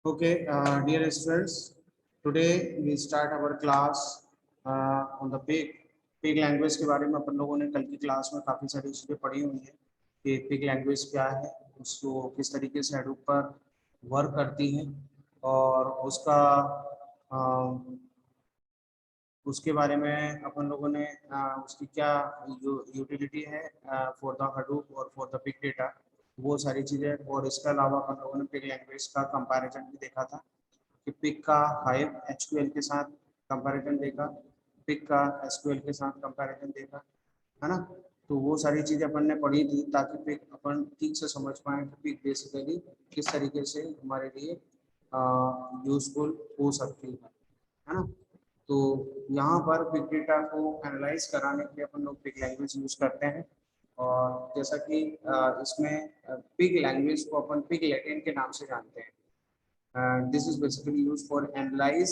Okay, dear students, today we start our class on the pig language के बारे में। अपन लोगों ने कल की क्लास में काफ़ी सारी चीज़ें पढ़ी हुई हैं कि पिग लैंग्वेज क्या है, उसको किस तरीके से हेडूप पर वर्क करती है और उसके बारे में अपन लोगों ने उसकी क्या यूटिलिटी है फॉर द हडूप और फॉर द बिग डेटा, वो सारी चीज़ें। और इसके अलावा अपन लोगों ने पिग लैंग्वेज का कंपैरिजन भी देखा था कि पिग का हाइव एचक्यूएल के साथ कंपैरिजन देखा, पिग का एसक्यूएल के साथ कंपैरिजन देखा, है ना। तो वो सारी चीज़ें अपन ने पढ़ी थी ताकि पिग अपन ठीक से समझ पाएँ कि पिग बेसिकली किस तरीके से हमारे लिए यूजफुल हो सकती है ना। तो यहाँ पर बिग डेटा को एनालाइज कराने के लिए अपन लोग बिग लैंग्वेज यूज करते हैं। और जैसा कि इसमें बिग लैंग्वेज को अपन बिग लैटिन के नाम से जानते हैं। This is basically use for analyse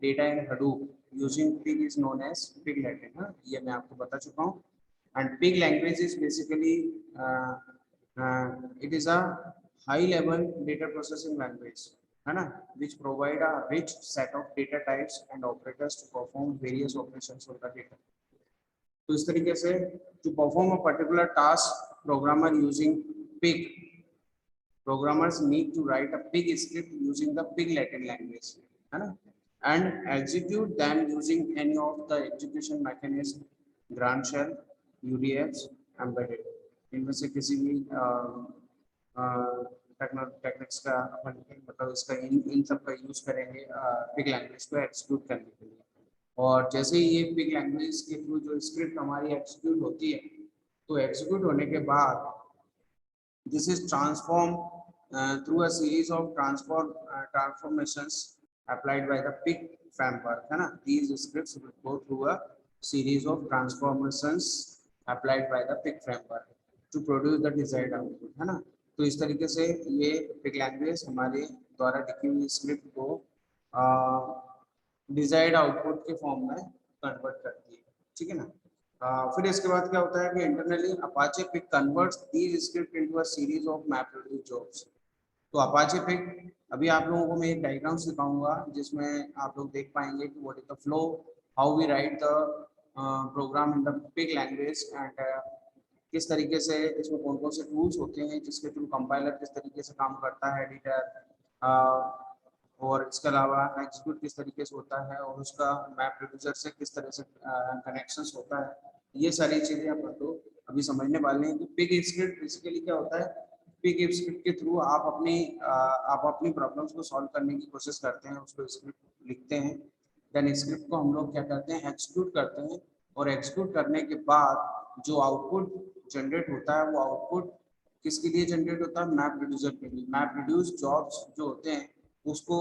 data in Hadoop using Pig is known as Pig Latin. ये मैं आपको बता चुका हूँ। And Pig language is basically it is a high level data processing language, है ना, which provide a rich set of data types and operators to perform various operations on the data. तो इस तरीके से to perform a particular task, programmers need to write a pig script using the pig Latin language, है ना, and execute them using any of the execution mechanism, grunt shell, UDFs, embedded। इनमें से किसी भी टेक्निक्स का अपन मतलब इसका इन सब का यूज करेंगे पिग लैंग्वेज को एक्सिक्यूट करने के लिए। और जैसे ही ये पिग लैंग्वेज के थ्रू जो स्क्रिप्ट हमारी एक्सिक्यूट होती है, तो एक्सिक्यूट होने के बाद this is transform through a series of transformations applied by the pig framework, है ना। These scripts will go through a series of transformations applied by the pig framework to produce the desired output, है ना। तो इस तरीके से ये pig language हमारे द्वारा लिखी हुई स्क्रिप्ट को डिजायर्ड आउटपुट के फॉर्म में कन्वर्ट करती है, ठीक है ना। फिर इसके बाद क्या होता है कि internally Apache pig converts these script into a series of map reduce jobs. तो अपाचे पिग, अभी आप लोगों को मैं एक डायग्राम सिखाऊंगा जिसमें आप लोग देख पाएंगे कि what is the flow, how we write the program in the Pig language and किस तरीके से इसमें कौन कौन से टूल्स होते हैं जिसके थ्रू कंपाइलर किस तरीके से काम करता है, एडिटर, और इसके अलावा एग्जीक्यूट किस तरीके से होता है और उसका मैप प्रोड्यूसर से किस तरह से कनेक्शंस होता है। ये सारी चीज़ें अपन तो अभी समझने वाले हैं कि पिग स्क्रिप्ट बेसिकली क्या होता है। पिग स्क्रिप्ट के थ्रू आप अपनी प्रॉब्लम्स को सॉल्व करने की कोशिश करते हैं, उसको स्क्रिप्ट लिखते हैं, देन स्क्रिप्ट को हम लोग क्या करते हैं, एक्जीक्यूट करते हैं। और एक्जीक्यूट करने के बाद जो आउटपुट जनरेट होता है वो आउटपुट किसके लिए जनरेट होता है, मैप रिड्यूसर के लिए। मैप रिड्यूस जॉब्स जो होते हैं उसको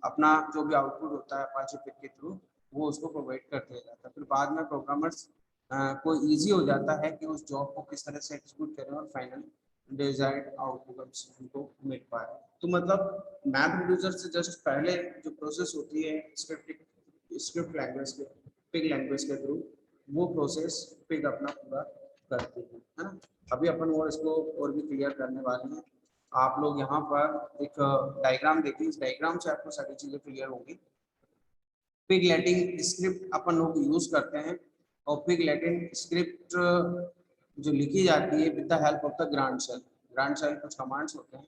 अपना जो भी आउटपुट होता है अपाचे पिग के थ्रू वो उसको प्रोवाइड कर दिया जाता है। फिर बाद में प्रोग्रामर्स को इजी हो जाता है कि उस जॉब को किस तरह से एक्जीक्यूट करें और फाइनल डिजायर्ड आउटपुट उनको मिल पाए। तो मतलब मैप रिड्यूसर से जस्ट पहले जो प्रोसेस होती है स्क्रिप्ट लैंग्वेज के पिग लैंग्वेज के थ्रू, वो प्रोसेस पिग अपना पूरा करती है ना। अभी अपन और इसको और भी क्लियर करने वाले हैं। आप लोग यहाँ पर एक डायग्राम देखिए, इस डायग्राम से आपको सारी चीजें क्लियर होंगी। पिग लैटिन स्क्रिप्ट अपन लोग यूज करते हैं और पिग लैटिन स्क्रिप्ट जो लिखी जाती है with the help of the grunt shell. Grunt shell कुछ कमांड्स होते हैं,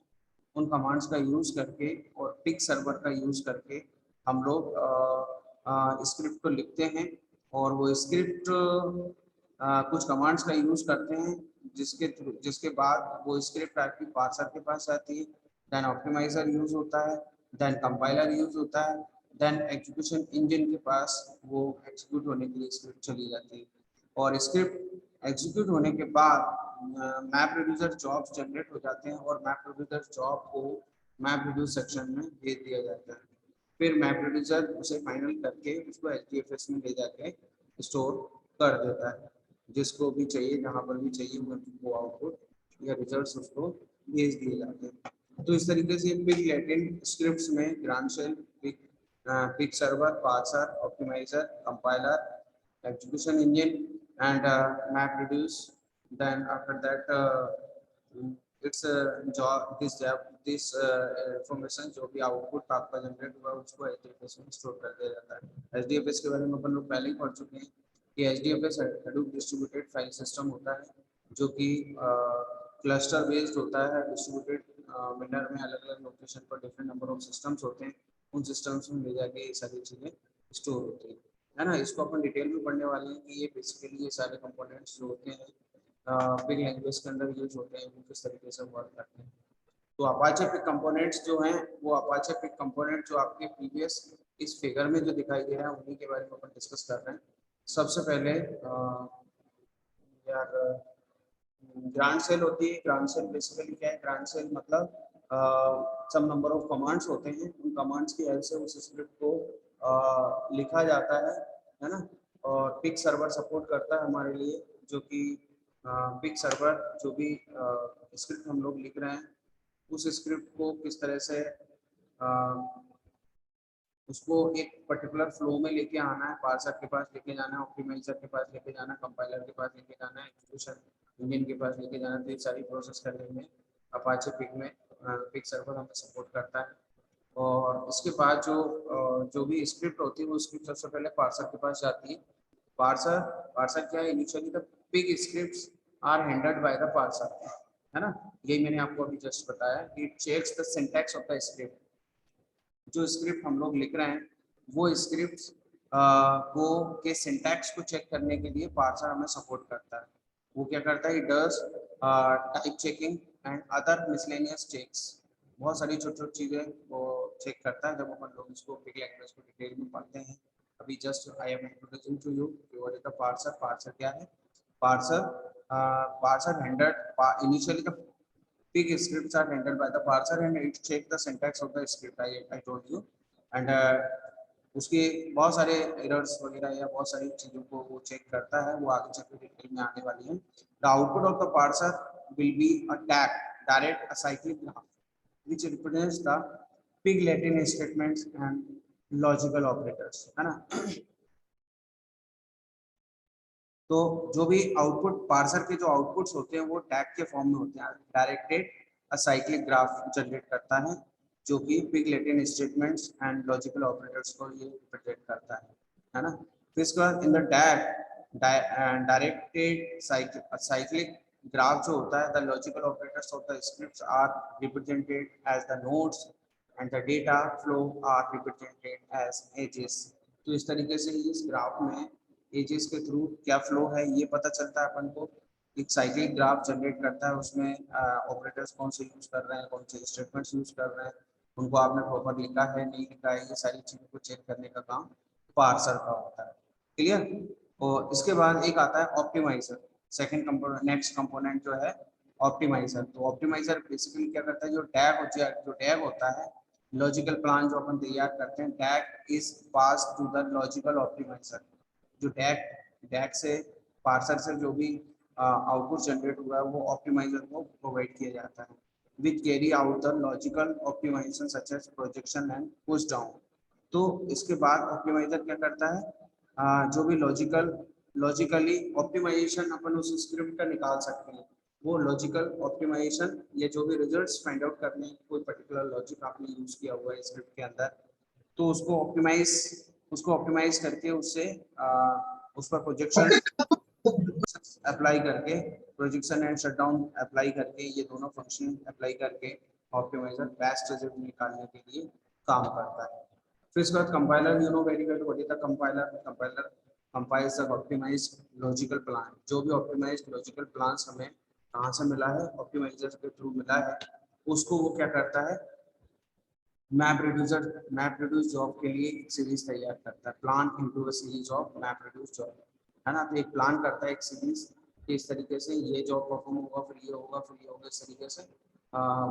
उन कमांड्स का यूज करके और पिग सर्वर का यूज करके हम लोग स्क्रिप्ट को लिखते हैं। और वो स्क्रिप्ट कुछ कमांड्स का यूज करते हैं जिसके बाद वो स्क्रिप्ट आपकी पार्सर के पास आती है, देन ऑप्टिमाइजर यूज होता है, देन कंपाइलर यूज होता है, देन एग्जीक्यूशन इंजन के पास वो एग्जीक्यूट होने के लिए स्क्रिप्ट चली जाती है। और स्क्रिप्ट एग्जीक्यूट होने के बाद मैप रिड्यूसर जॉब्स जनरेट हो जाते हैं और मैप रिड्यूसर जॉब को मैप रिड्यूस सेक्शन में भेज दिया जाता है। फिर मैप रिड्यूसर उसे फाइनल करके उसको HDFS में ले जाके स्टोर कर देता है, जिसको भी चाहिए जहाँ पर भी चाहिए वो आउटपुट या रिजल्ट्स उसको भेज दिए जाते हैं। तो इस तरीके से पिग लैटिन स्क्रिप्ट्स में grunt shell, Pig server, parser, optimiser, compiler, execution engine and map reduce, then after that its job this information जो भी आउटपुट आपका जनरेट हुआ उसको एचडीएफएस में स्टोर कर दिया जाता है। एचडीएफएस के बारे में अपन लोग पहले ही पढ़ चुके हैं कि एचडीएफएस हडूप डिस्ट्रीब्यूटेड फाइल सिस्टम होता है जो कि क्लस्टर बेस्ड होता है। डिस्ट्रीब्यूटेड विंडर में अलग अलग लोकेशन पर डिफरेंट नंबर ऑफ सिस्टम्स होते हैं, उन सिस्टम्स में ले जाके ये सारी चीज़ें स्टोर होती है ना। इसको अपन डिटेल में पढ़ने वाले हैं कि ये बेसिकली ये सारे कंपोनेंट्स जो होते हैं बिग लैंग्वेज के अंदर यूज होते हैं, वो किस तरीके से वर्क करते हैं। तो अपाचे पिक कंपोनेंट्स जो हैं वो अपाचे पिक कंपोनेंट जो आपके प्रीवियस इस फिगर में जो दिखाई दे रहा है उन्हीं के बारे में अपन डिस्कस कर रहे हैं। सबसे पहले यार ग्रांड सेल होती है। ग्रांड सेल बेसिकली क्या है? ग्रांड सेल मतलब सम नंबर ऑफ कमांड्स होते हैं, उन कमांड्स की हेल्प से उस स्क्रिप्ट को लिखा जाता है ना। और पिक सर्वर सपोर्ट करता है हमारे लिए, जो कि पिक सर्वर जो भी स्क्रिप्ट हम लोग लिख रहे हैं उस स्क्रिप्ट को किस तरह से उसको एक पर्टिकुलर फ्लो में लेके आना है, पार्सर के पास लेके जाना है, ऑप्टिमाइजर के पास लेके जाना है, कंपाइलर के पास लेके जाना है, एग्जीक्यूशन इंजन के पास लेके जाना है। तो ये सारी प्रोसेस करने में अपाचे पिक में पिक सर्वर हमें सपोर्ट करता है। और इसके बाद जो भी स्क्रिप्ट होती है वो स्क्रिप्ट सबसे पहले पार्सर के पास जाती है। पार्सर पार्सर क्या है? Initially the Pig scripts are handled by the parser, है ना। यही मैंने आपको अभी जस्ट बताया। It checks the syntax of the script. जो स्क्रिप्ट हम लोग लिख रहे हैं वो स्क्रिप्ट को के सिंटैक्स को चेक करने के लिए पार्सर हमें सपोर्ट करता है। वो क्या करता है? It does type checking and other miscellaneous checks. बहुत सारी छोटी छोटी चीज़ें वो चेक करता है जब अपन लोग इसको पिग लैंग्वेज को डिटेल में पढ़ते हैं। अभी just I am introducing to you what is the parser. Parser क्या है? Parser parser handled initially the big scripts are handled by the parser and it check the syntax of the script I told you and उसके बहुत सारे errors वगैरह या बहुत सारी चीज़ों को वो चेक करता है। वो आगे चल के डिटेल में आने वाली है। The output of the parser will be a tag direct acyclic graph which represents the pig Latin statements and logical operators, है ना। तो जो भी आउटपुट पार्सर के जो आउटपुट्स होते हैं वो टैग के फॉर्म में होते हैं। डायरेक्टेड असाइक्लिक ग्राफ जनरेट करता है जो कि Pig Latin statements and logical operators को ये रिप्रेजेंट करता है ना। फिर इसके बाद in the DAG directed acyclic graph जो होता है the logical operators of the scripts are represented as the nodes and the data flow are represented as edges. तो इस तरीके से इस ग्राफ में एजेस के थ्रू क्या फ्लो है ये पता चलता है अपन को। एक साइक्लिक ग्राफ जनरेट करता है, उसमें ऑपरेटर्स कौन से यूज कर रहे हैं, कौन से स्टेटमेंट्स यूज कर रहे हैं, उनको आपने प्रॉपर लिखा है नहीं लिखा है, ये सारी चीज़ों को चेक करने का काम पार्सर का होता है। क्लियर। और इसके बाद एक आता है optimiser. Second component next component जो है ऑप्टिमाइजर। तो ऑप्टिमाइजर बेसिकली क्या करता है? जो टैग होता है लॉजिकल प्लान जो अपन तैयार करते हैं, DAG is pass to the logical optimiser. जो टैग से पार्सर से जो भी आउटपुट जनरेट हुआ है वो ऑप्टिमाइजर को प्रोवाइड किया जाता है which carry out the logical optimisation such as projection and push down. तो इसके बाद ऑप्टिमाइजर क्या करता है? जो भी लॉजिकली ऑप्टिमाइजेशन अपन उस स्क्रिप्ट का निकाल सकते हैं, वो लॉजिकल ऑप्टिमाइजेशन ये जो भी रिजल्ट्स फाइंड आउट करने कोई पर्टिकुलर लॉजिक आपने यूज किया हुआ है स्क्रिप्ट के अंदर, तो उसको ऑप्टिमाइज करके उससे उस पर प्रोजेक्शन अप्लाई करके प्रोजेक्शन एंड शटडाउन अप्लाई करके ये दोनों फंक्शन अप्लाई करके ऑप्टिमाइजर बेस्ट रिजल्ट निकालने के लिए काम करता है। फिर इसके बाद compiler, you know very well what is the compiler. Compiler compiles the optimised logical plan. जो भी ऑप्टिमाइज्ड लॉजिकल प्लान्स हमें कहाँ से मिला है? ऑप्टिमाइजर के थ्रू मिला है। उसको वो क्या करता है? मैप रिड्यूस जॉब के लिए एक सीरीज तैयार करता है। Plan into a series of map reduce job, है ना। तो एक प्लान करता है एक सीरीज कि इस तरीके से ये जॉब परफॉर्म होगा, फिर ये होगा, फिर ये होगा। इस तरीके से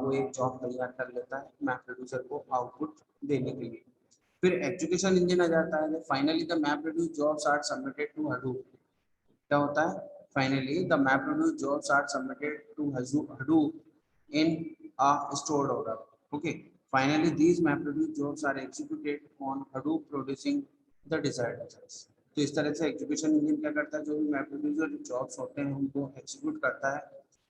वो एक जॉब तैयार कर लेता है मैप रिड्यूसर को आउटपुट देने के लिए। फिर एग्जीक्यूशन इंजन आ जाता है। Finally the map reduce jobs are submitted to Hadoop. क्या होता है? Finally the map reduce jobs are submitted to Hadoop in a stored order. Okay, finally these MapReduce jobs are executed on Hadoop producing the desired results। तो इस तरह से execution engine क्या करता है? जो भी MapReduce जॉब्स होते हैं उनको एग्जीक्यूट करता है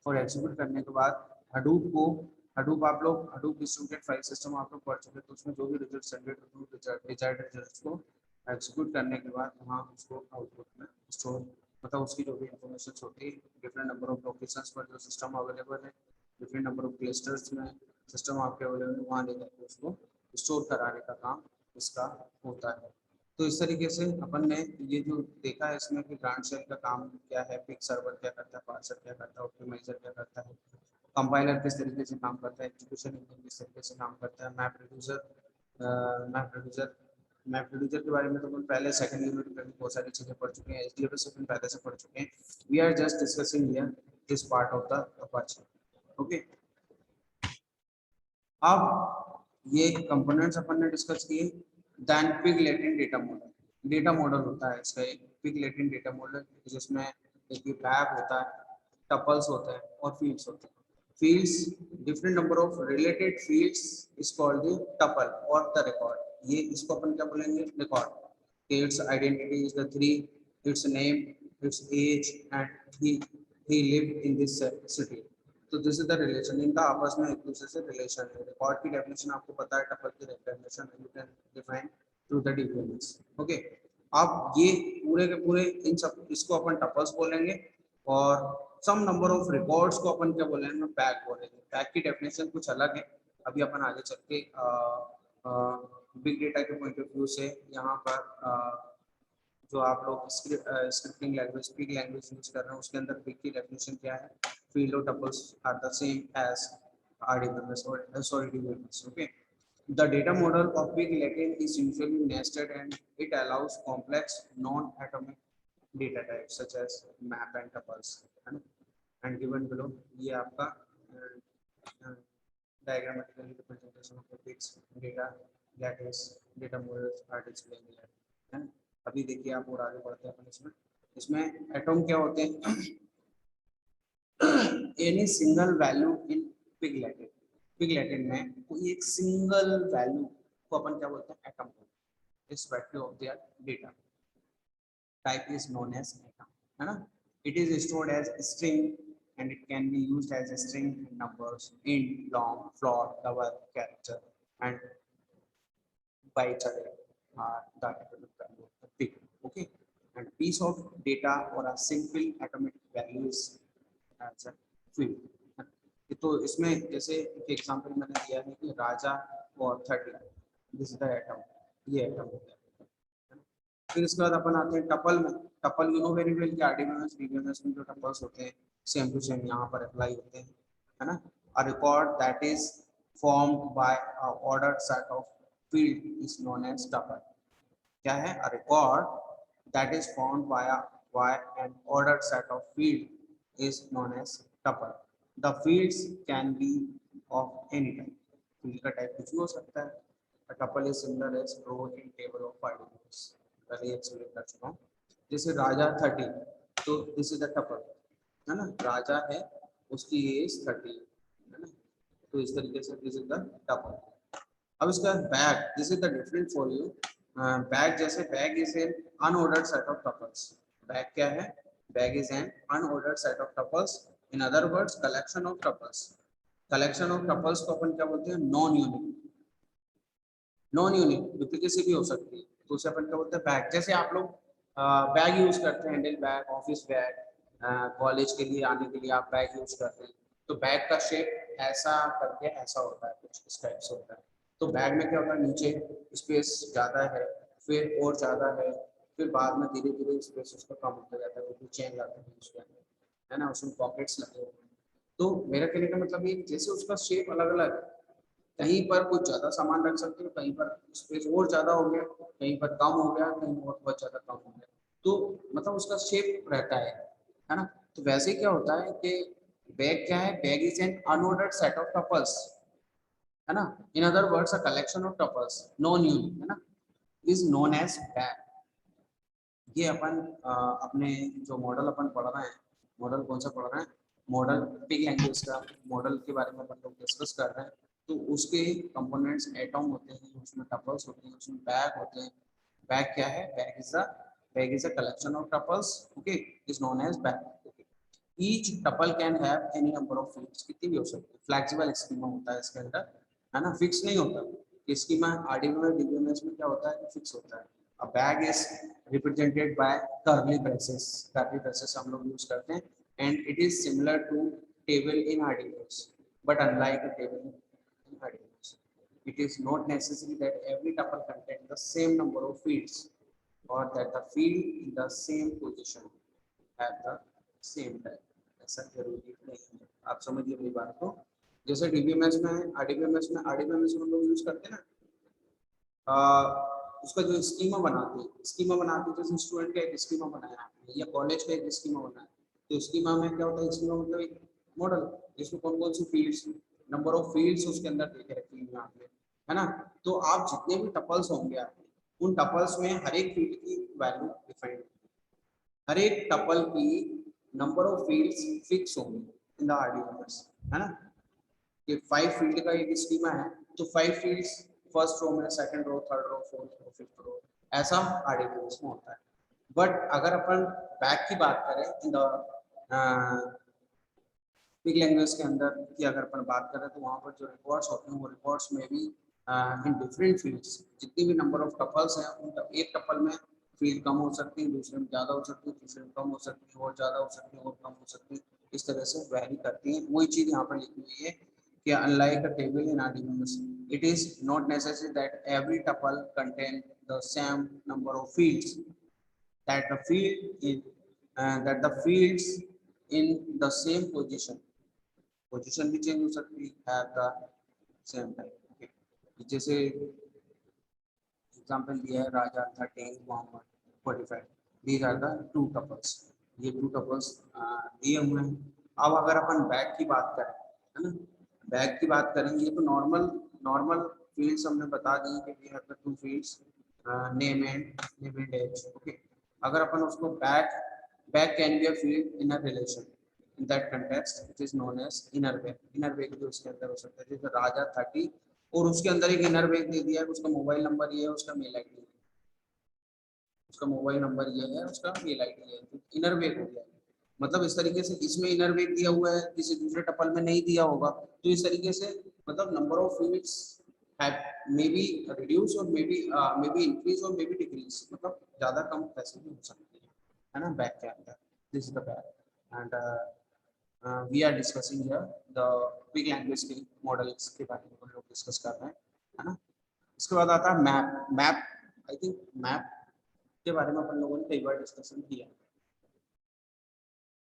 और एग्जीक्यूट करने के बाद हडूप आप लोग हडूप डिस्ट्रीब्यूटेड फाइल सिस्टम आप लोग पढ़ चुके, तो उसमें जो भी रिजल्ट जनरेट होते हैं डिजायर्ड रिजल्ट्स को एग्जीक्यूट करने के बाद वहाँ उसको आउटपुट में स्टोर, मतलब उसकी जो भी इंफॉर्मेशन होती है डिफरेंट नंबर ऑफ लोकेशंस पर जो सिस्टम अवेलेबल है, डिफरेंट नंबर ऑफ क्लस्टर्स में सिस्टम आपके अवेलेबल है, वहाँ लेकर के उसको स्टोर कराने का काम इसका होता है। तो इस तरीके से अपन ने ये जो देखा है इसमें कि ग्रांड शेल का काम क्या है, पिक सर्वर क्या करता है, पार्सर क्या करता है, ऑप्टिमाइजर क्या करता है, कंपाइलर किस तरीके से काम करता है, एग्जीक्यूशन इंजन किस तरीके से काम करता है, मैप रिड्यूसर के बारे में तो अपन पहले सेकंड यूनिट में भी बहुत सारी चीजें पढ़ चुके हैं, एसडीएफएस अपन पहले से पढ़ चुके हैं। We are just discussing here this part of the Apache. Okay, अब ये कंपोनेंट्स अपन ने डिस्कस किए। Then Pig latent data model होता है इसका एक पिग लेटेंट डेटा मॉडल, जिसमें एक बैग होता है, टपल्स होते हैं और फील्ड्स होते हैं। fields, different number of related fields is called the tuple or the record। ये इसको अपन क्या बोलेंगे, record। its identity is the three, its name, its age and he lived in this city। तो दिस इज द रिलेशन, इनका आपस में एक दूसरे से रिलेशन है। रिकॉर्ड की डेफिनेशन आपको पता है, टपल की definition you can define through the dependence. Okay, अब ये पूरे के पूरे इन सब इसको अपन टपल्स बोलेंगे, और सम नंबर ऑफ रिकॉर्ड्स को अपन क्या बोलेंगे, बैग बोलेंगे। बैग की डेफिनेशन कुछ अलग है, अभी अपन आगे चल के बिग डेटा के पॉइंट ऑफ व्यू से यहाँ पर जो आप लोग scripting language big language use कर रहे हैं उसके अंदर बिग की डेफिनेशन क्या है, फील्ड और tuples are the same as RDBMS or DBMS। okay, the data model of big latin is usually nested and it allows complex non-atomic data types such as map and tuples, है ना, and given below ये आपका diagrammatically representation of the big data lattice data models are displayed here, है ना। अभी देखिए आप और आगे बढ़ते हैं अपन इसमें एटॉम क्या होते हैं, any single value in pig Latin में कोई एक सिंगल वैल्यू को अपन क्या बोलते हैं, एटम बोलते हैं। इस value of their data type is known as atom, है ना। It is stored as string and it can be used as a string in numbers, int, long, float, double, character and bytes array are the atomic value of the pig। okay, and piece of data or a simple atomic value is as a field। तो इसमें जैसे एक example मैंने दिया है कि राजा और 30, this is the atom, ये एटम होता है। फिर इसके बाद अपन आते हैं टपल में। Tuple you know very well कि आरडीबीएमएस डीबीएमएस में जो टपल्स होते हैं सेम टू सेम यहाँ पर अप्लाई होते हैं, है ना। A record that is formed by a ordered set of field is known as tuple. क्या है, a record that is formed by an ordered set of field is known as tuple. The fields can be of any type, field का type कुछ भी हो सकता है। A tuple is similar as row in table of articles, पहले explain कर चुका हूँ। जैसे राजा 30, तो दिस इज द टपल, है ना, राजा है उसकी एज 30, है ना, तो इस तरीके से दिस इज द टपल। अब इसका bag, this is the different for you. Bag जैसे bag is an unordered set of tuples. Bag क्या है, bag is an unordered set of tuples, in other words collection of tuples. Collection of tuples को अपन क्या बोलते हैं, non unique duplicacy भी हो सकती है, तो उसे अपन क्या बोलते हैं, बैग। जैसे आप लोग बैग यूज करते हैं, handle bag, office bag, college के लिए आने के लिए आप बैग यूज करते हैं, तो बैग का शेप ऐसा करके ऐसा होता है, कुछ इस टाइप से होता है। तो बैग में क्या होता है, नीचे स्पेस ज़्यादा है, फिर और ज़्यादा है, फिर बाद में धीरे धीरे स्पेस उसका कम होता जाता है, क्योंकि चेन लगते हैं उसके अंदर, है ना, उसमें पॉकेट्स लगे हुए हैं। तो मेरा कहने का मतलब ये, जैसे उसका शेप अलग अलग, कहीं पर कुछ ज्यादा सामान रख सकते हो, कहीं पर स्पेस और ज्यादा हो गया, कहीं पर कम हो गया, कहीं और बहुत ज्यादा कम हो गया, तो मतलब उसका शेप रहता है ना। तो वैसे क्या होता है कि बैग क्या है, bag is an unordered set of tuples, है ना, इन other words a collection of tuples non unique, है ना, इज नोन एज बैग। ये अपन अपने जो मॉडल अपन पढ़ रहे हैं, मॉडल कौन सा पढ़ रहे हैं, मॉडल पिग लैंग्वेज का मॉडल के बारे में अपन लोग डिस्कस कर रहे हैं। तो उसके कंपोनेंट्स एटॉम होते हैं, उसमें टपल्स होते हैं, उसमें बैग होते हैं। बैग क्या है, bag is a collection of tuples, okay, is known as bag. Each tuple can have any number of fields, कितनी भी हो सकती है, फ्लेक्सिबल स्कीमा होता है इसके अंदर, है ना, फिक्स नहीं होता। स्कीमा आरडीबीएमएस डीबीएमएस में क्या होता है कि फिक्स होता है। A bag is represented by curly braces, curly braces हम लोग यूज करते हैं, and it is similar to table in RDBMS, but unlike a table in RDBMS, it is not necessary that every tuple contain the same number of fields or that the field in the same position have the same type, ऐसा जरूरी नहीं है। आप समझिए मेरी बात को। जैसे डीबीएमएस में आरडीबीएमएस में हम लोग यूज करते हैं ना, उसका जो स्कीमा बनाते हैं, जैसे स्टूडेंट का एक स्कीमा बनाया आपने या कॉलेज का एक स्कीमा बनाया, तो स्कीमा में क्या होता है, स्कीमा मतलब एक मॉडल जिसमें कौन कौन सी फील्ड्स, नंबर ऑफ फील्ड्स उसके अंदर देखे रखी हुई आपने, है ना। तो आप जितने भी टपल्स होंगे आपके, उन टपल्स में हर एक फील्ड की वैल्यू डिफाइंड, हर एक टपल की नंबर ऑफ फील्ड्स फिक्स होंगे इन द आरडीबीएमएस, है ना। कि 5 फील्ड का एक स्कीमा है, तो 5 फील्ड्स फर्स्ट रो में, second row, third row, fourth row, fifth row, ऐसा आरडीबीएमएस में होता है। बट अगर अपन बैक की बात करें इन द बिग लैंग्वेज के अंदर की अगर अपन बात करें, तो वहाँ पर जो रिकॉर्ड्स होते हैं वो रिकॉर्ड्स में भी इन डिफरेंट फील्ड्स, जितनी भी नंबर ऑफ टपल्स हैं उन एक टपल में फील्ड कम हो सकती है, दूसरे में ज़्यादा हो सकती है, तीसरे में कम हो सकती है, और ज़्यादा हो सकती है, और कम हो सकती है, इस तरह से वैरी करती है। वही चीज़ यहाँ पर लिखी हुई है कि unlike a table in RDBMS, it is not necessary that every tuple contain the same number of fields, that the field in that the fields in the same position भी चेंज हो सकती है एट द सेम टाइम। जैसे example दिया है Raja 13 Mohammed 45, these are the two tuples, ये two tuples दिए हुए हैं। अब अगर अपन बैग की बात करें, है ना, बैग की बात करेंगे तो नॉर्मल नॉर्मल फील्ड्स हमने बता दी कि we have the two fields name and age, okay. अगर अपन उसको bag can be a field in a relation, in that context it is known as inner wave, inner wave जो उसके अंदर हो सकता है, जैसे राजा 30 और उसके अंदर एक इनर वेग दे दिया है, उसका मोबाइल नंबर ये है, उसका मेल आईडी है, उसका मोबाइल नंबर ये है, उसका मेल आईडी है, तो इनर वेग हो गया। मतलब इस तरीके से इसमें इनर वेग दिया हुआ है, किसी दूसरे टपल में नहीं दिया होगा, तो इस तरीके से मतलब number of fields may be reduce और मे बी इंक्रीज और मे बी डिक्रीज, मतलब ज्यादा कम पैसे भी हो सकते हैं, है ना, बैग के अंदर। This is the bag and we are discussing here the big language के मॉडल्स के बारे में हम लोग डिस्कस कर रहे हैं, है ना। इसके बाद आता है मैप आई थिंक मैप के बारे में अपन लोगों ने कई बार डिस्कशन किया।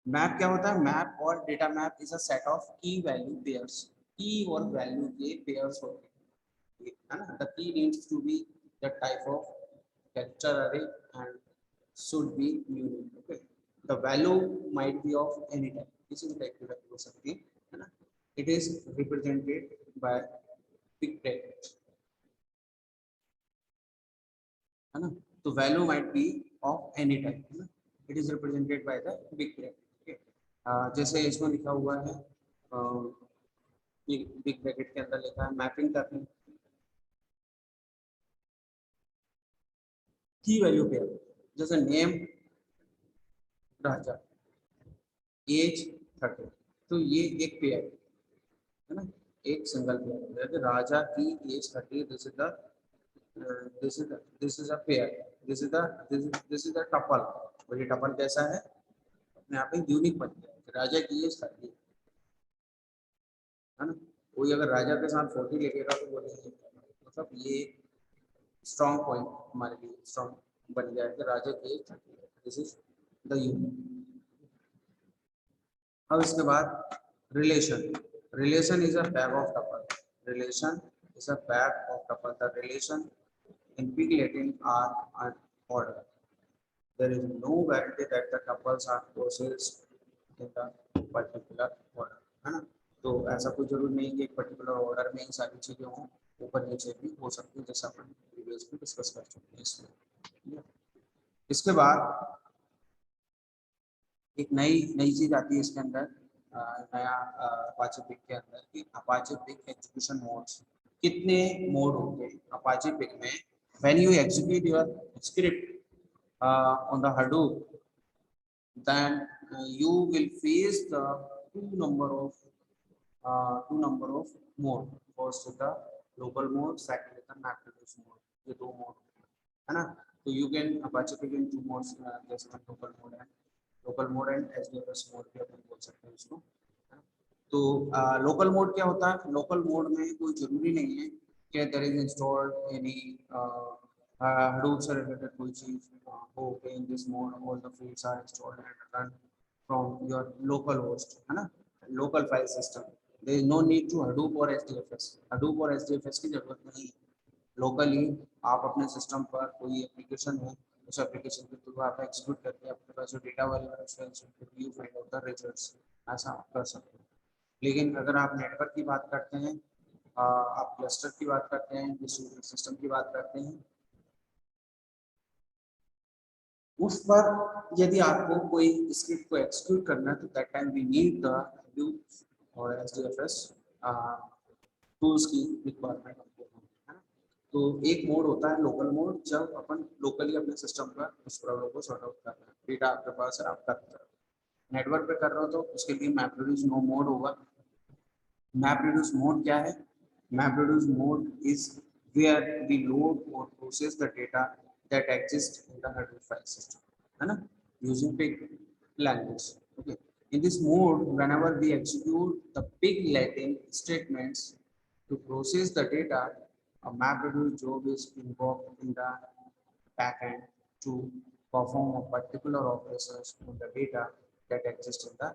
मैप क्या होता है, मैप और data map is a set of की वैल्यू पेयर्स, की और वैल्यू के पेयर्स होते हैं, है ना। The key needs to be the type of character array and should be unique, okay. The value might be of any type, किसी भी टाइप की वैल्यू हो सकती है ना। It is represented by big bracket, है ना। तो value might be of any type, है ना, it is represented by the big bracket, जैसे इसमें लिखा हुआ है बिग ब्रैकेट के अंदर लिखा है मैपिंग करनी की वैल्यू पेयर, जैसे नेम राजा, एज 30, तो ये एक पेयर है ना, एक सिंगल पेयर, जैसे राजा की age 30, this is the this is a pair, this is the tuple, और ये टपल कैसा है, अपने आप में यूनिक बन गया, राजा की एज 30, है ना। कोई अगर राजा के साथ 40 लिखेगा तो वो नहीं है, मतलब ये स्ट्रॉन्ग पॉइंट हमारे लिए स्ट्रॉन्ग बन गया है कि राजा की एज 30 है, दिस इज द यूनिक। अब इसके बाद relation, relation is a bag of tuple, relation is a bag of tuple, the relation in Greek Latin are an order. There is no guarantee that the tuples are processed in the particular order, है ना। तो ऐसा कोई जरूरी नहीं कि एक particular order में ही सारी चीजें हों, ऊपर नीचे भी हो सकती है, जैसा अपन प्रीवियस में डिस्कस कर चुके हैं इसमें। इसके बाद एक नई नई चीज आती है इसके अंदर, नया अपाचे पिक के अंदर कि अपाचे पिक एग्जीक्यूशन मोड्स, कितने मोड होते हैं अपाचे पिक में। When you execute your script on the Hadoop, then you will face the two number of mode. First is the local mode, second is the MapReduce mode. ये दो mode है ना. तो you can Apache pick in two modes, जैसे local mode and SDFS mode भी अपन बोल सकते हैं इसको. तो लोकल मोड क्या होता है? लोकल मोड में कोई जरूरी नहीं है कि there is installed any Hadoop से रिलेटेड कोई चीज हो. In this mode all the fields are installed and run from your local host, है ना, local file system. There is no need to Hadoop और SDFS. Hadoop और SDFS की जरूरत नहीं है. लोकली आप अपने सिस्टम पर कोई एप्लीकेशन है, उस एप्लीकेशन के थ्रू आप एग्जीक्यूट करके अपने पास जो डेटा वाले view find out the results, ऐसा आप कर सकते हैं. लेकिन अगर आप नेटवर्क की बात करते हैं, आप क्लस्टर की बात करते हैं, डिस्ट्रीब्यूटेड सिस्टम की बात करते हैं, उस पर यदि आपको कोई स्क्रिप्ट को एक्जीक्यूट करना है तो that time we need the Hadoop और SDFS टूल्स की रिक्वायरमेंट हमको है ना. तो एक मोड होता है लोकल मोड, जब अपन लोकली अपने सिस्टम पर उस प्रॉब्लम को सॉर्ट आउट कर रहे हैं. डेटा आपके पास है, आप कर रहे हो. नेटवर्क पे कर रहे हो तो उसके लिए MapReduce नो मोड होगा. MapReduce mode क्या है? MapReduce mode is where we load or process the data that exists in the Hadoop file system, है ना, using pig language. Okay. In this mode, whenever we execute the pig Latin statements to process the data, a MapReduce job is invoked in the backend to perform a particular operations on the data that exists in the.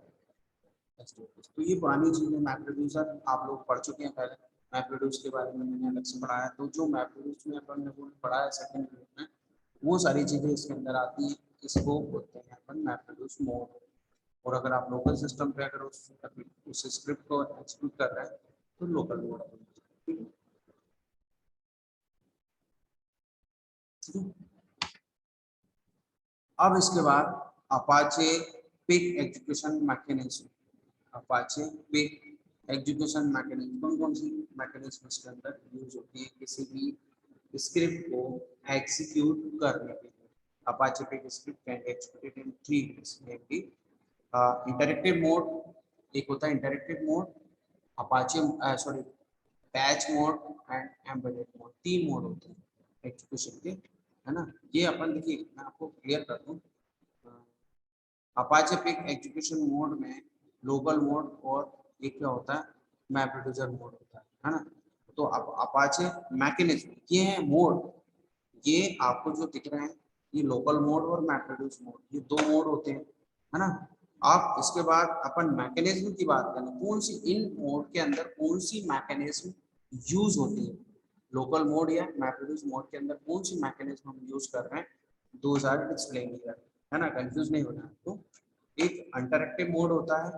तो ये पुरानी चीजें MapReduce आप लोग पढ़ चुके हैं पहले. MapReduce के बारे में मैंने अलग से पढ़ाया. तो जो MapReduce में अपन ने पढ़ा है सेकंड यूनिट में, वो सारी चीजें इसके अंदर आती हैं. इसको बोलते हैं अपन MapReduce मोड. और अगर आप लोकल सिस्टम पे अगर उस स्क्रिप्ट को एग्जीक्यूट कर रहे हैं तो लोकल मोड. ठीक है. अब इसके बाद Apache Pig execution mechanism. Apache Pig execution mechanism कौन कौन सी मैकेनिज्म इसके अंदर यूज होती है किसी भी स्क्रिप्ट को एग्जीक्यूट करने के लिए. Apache Pig script can be executed in 3 ways, namely interactive mode. एक होता है interactive mode, Apache batch mode and embedded mode. 3 mode होते हैं एग्जीक्यूशन के, है ना. ये अपन देखिए मैं आपको क्लियर कर दूं. Apache Pig एग्जीक्यूशन मोड में लोकल मोड और एक क्या होता है MapReduce मोड होता है ना. तो अब Apache मैकेनिज्म ये है मोड. ये आपको जो दिख रहे हैं ये लोकल मोड और MapReduce मोड, ये 2 मोड होते हैं, है ना. आप इसके बाद अपन मैकेनिज्म की बात करें, कौन सी इन मोड के अंदर कौन सी मैकेनिज्म यूज होती है, लोकल मोड या MapReduce मोड के अंदर कौन सी मैकेनिज्म हम यूज कर रहे हैं, दोज आर एक्सप्लेन हियर, है ना. कंफ्यूज नहीं होना. तो एक इंटरैक्टिव मोड होता है,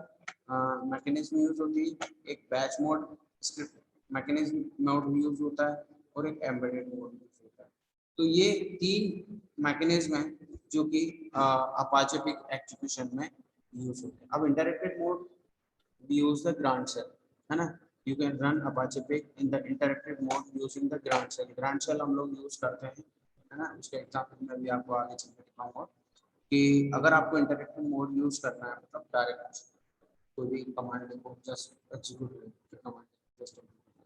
मैकेनिज्म यूज होती है. एक batch mode script mechanism mode use होता है और एक एम्बेडेड मोड यूज होता है. तो ये 3 मैकेनिज्म हैं जो कि Apache Pig एग्जीक्यूशन में यूज होते हैं. अब interactive mode we use the grant shell, है ना. You can run Apache Pig in the interactive mode using the grant shell. grant shell हम लोग यूज करते हैं, है ना. उसके एग्जांपल में भी आपको आगे चल के दिखाऊंगा कि अगर आपको इंटरैक्टिव मोड यूज करना है, मतलब डायरेक्ट कोई भी कमांड को जस्ट एग्जीक्यूट कमांड जस्ट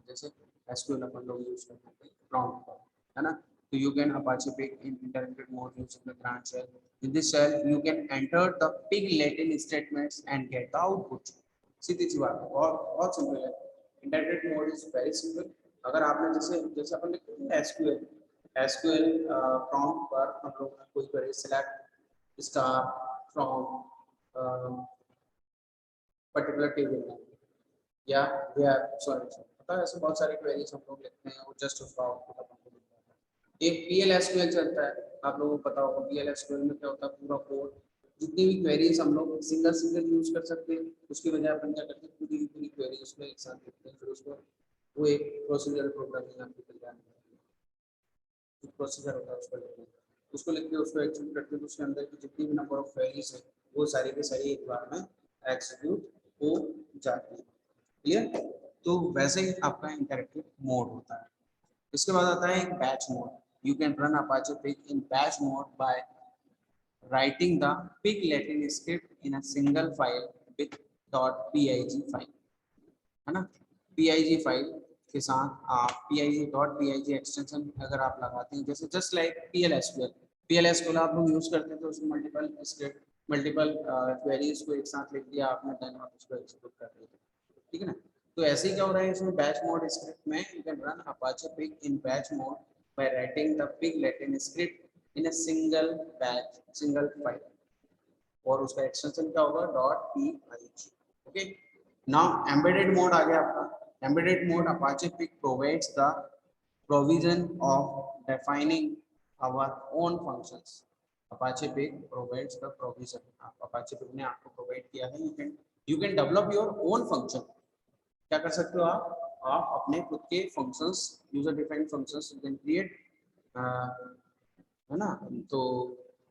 जैसे SQL अपन लोग यूज करते हैं प्रॉम्प्ट पर, है ना. तो you can Apache Pig in interactive mode using the grant shell. In this shell you can enter the pig Latin statements and get the output. सीधी सी बात है, बहुत सिंपल है. Interactive mode is very simple. अगर आपने जैसे अपन लिखते हैं SQL prompt पर हम लोग कोई query select star from particular table या पता है ऐसे बहुत सारी क्वेरीज हम लोग लिखते हैं और जस्ट उसका आउटपुट अपन को मिलता है. एक PL/SQL चलता है, आप लोगों को पता होगा. PL/SQL में क्या होता है, पूरा कोड जितनी भी क्वेरीज हम लोग सिंगल यूज कर सकते हैं. उसकी बजाय अपन क्या करते हैं, पूरी पूरी क्वेरी उसमें एक साथ लिखते हैं. फिर उसको वो एक प्रोसीजर प्रोग्रामिंग आपकी तैयार है, प्रोसीजर होता है उसको लिखते हैं. उसको लिख के उसको एग्जीक्यूट करते हैं. तो उसके अंदर की जितनी भी नंबर ऑफ क्वेरीज है वो सारी की सारी एक बार में एग्जीक्यूट हो जाती है. क्लियर. तो वैसे ही आपका इंटरैक्टिव मोड होता है. इसके बाद आता है एक batch mode. You can run Apache Pig in batch mode by writing the pig Latin script in a single file with .pig file, है ना। pig फाइल के साथ आप pig एक्सटेंशन अगर आप लगाते हैं, जैसे जस्ट लाइक पीएलएसक्यूएल आप लोग यूज करते हैं, तो उसमें मल्टीपल स्क्रिप्ट मल्टीपल क्वेरीज को एक साथ लिख दिया आपने, देन आप उसको एग्जीक्यूट कर रहे थे, ठीक है ना। तो ऐसे ही क्या हो रहा है इसमें बैच मोड स्क्रिप्ट में, you can run Apache Pig in batch mode by writing the Pig Latin script in a single file, और उसका एक्सटेंशन क्या होगा .pig। Okay, now embedded mode आ गया आपका। Embedded mode Apache Pig provides the provision of defining our own functions. Apache Pig provides the provision, Apache Pig ने आपको provide किया है, you can develop your own function. क्या कर सकते हो आप अपने खुद के functions, user defined functions you can create, है ना। तो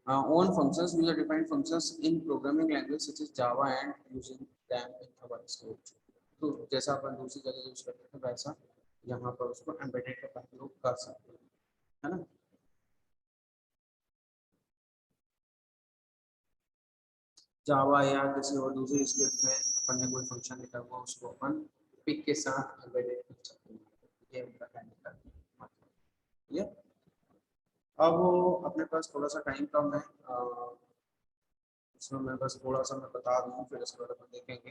own functions, user defined functions in programming language such as Java and using them in our script। तो जैसा अपन दूसरी जगह यूज करते थे वैसा यहाँ पर उसको एम्बेडेड का उपयोग कर सकते हैं, है ना। जावा या किसी और दूसरी स्क्रिप्ट में अपन ने कोई फंक्शन लिखा हुआ उसको अपन पिक के साथ एम्बेडेड कर सकते हैं, ये उनका कहने का मतलब। ये अब अपने पास थोड़ा सा टाइम कम है, इसमें मैं बस थोड़ा सा मैं बता दूँ, फिर इसके बाद अपन देखेंगे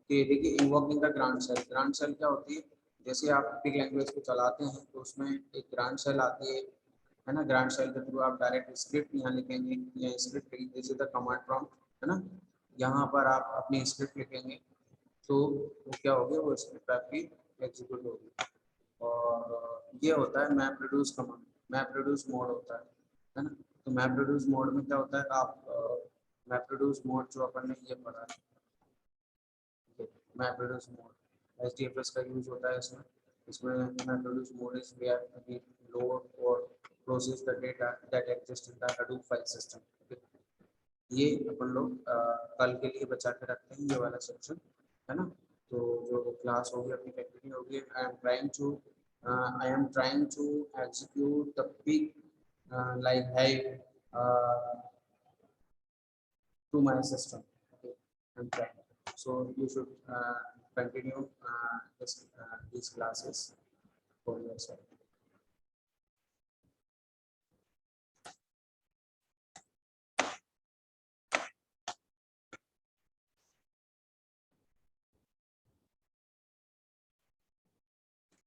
कि देखिए invoking the grunt shell. Grunt shell क्या होती है, जैसे आप पिग लैंग्वेज को चलाते हैं तो उसमें एक ग्रांड सेल आती है ना। ग्रांड सेल के थ्रू आप डायरेक्ट स्क्रिप्ट यहाँ लिखेंगे या स्क्रिप्ट लिख दीजिए द कमांड प्रॉम्प्ट, है ना। यहाँ पर आप अपनी स्क्रिप्ट लिखेंगे तो वो क्या होगी, वो स्क्रिप्ट आपकी एग्जीक्यूट होगी। और ये होता है map reduce command, map reduce mode होता है ना। तो मैप रिड्यूस मोड में क्या होता है, आप मैप रिड्यूस मोड जो अपन ने ये पढ़ा है, मैप रिड्यूस मोड एचडीएफएस का यूज होता है इसमें। इसमें map reduce mode is where we load और process the data that exist in the Hadoop file system. ये अपन लोग कल के लिए बचा के रखते हैं ये वाला सेक्शन, है ना। तो जो क्लास होगी अपनी कंटिन्यू होगी। I am trying to execute the pig like hive to my system, okay, I'm trying. So you should continue these classes for yourself.